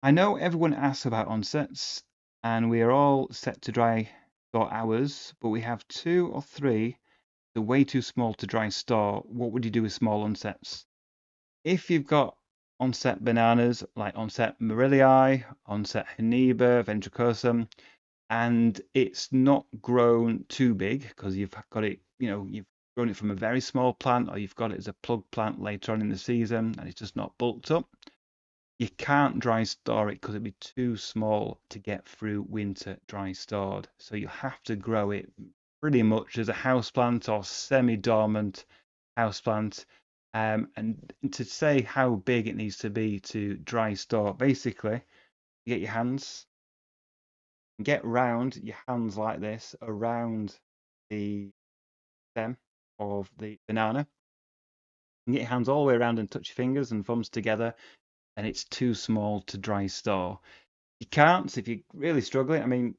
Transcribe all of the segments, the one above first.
I know everyone asks about onsets, and we are all set to dry store ours, but we have two or three that are way too small to dry store. What would you do with small onsets? If you've got onset bananas like onset Morellii, onset Haniba, ventricosum, and it's not grown too big because you've got it, you've grown it from a very small plant or you've got it as a plug plant later on in the season and it's just not bulked up, you can't dry store it because it'd be too small to get through winter dry stored. So you have to grow it pretty much as a houseplant or semi-dormant houseplant. And to say how big it needs to be to dry store, basically, you get your hands, get round your hands like this around the stem of the banana, and get your hands all the way around and touch your fingers and thumbs together, and it's too small to dry store. You can't, if you're really struggling. I mean,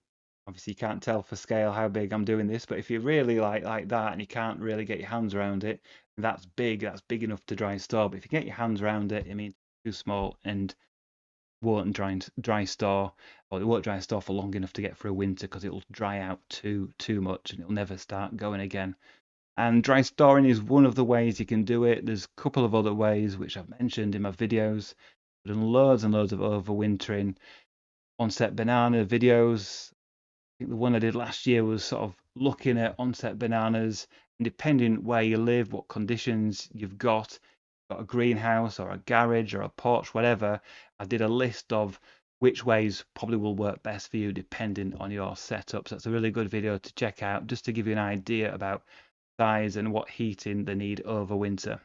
obviously you can't tell for scale how big I'm doing this, but if you're really like that and you can't really get your hands around it, that's big. That's big enough to dry store. But if you get your hands around it, I mean, too small and won't dry store, or it won't dry store for long enough to get through winter because it'll dry out too much and it'll never start going again. And dry storing is one of the ways you can do it. There's a couple of other ways which I've mentioned in my videos. I've done loads and loads of overwintering onset banana videos. I think the one I did last year was sort of looking at onset bananas, and depending where you live, what conditions you've got a greenhouse or a garage or a porch, whatever, I did a list of which ways probably will work best for you depending on your setup. So that's a really good video to check out just to give you an idea about size and what heating they need over winter.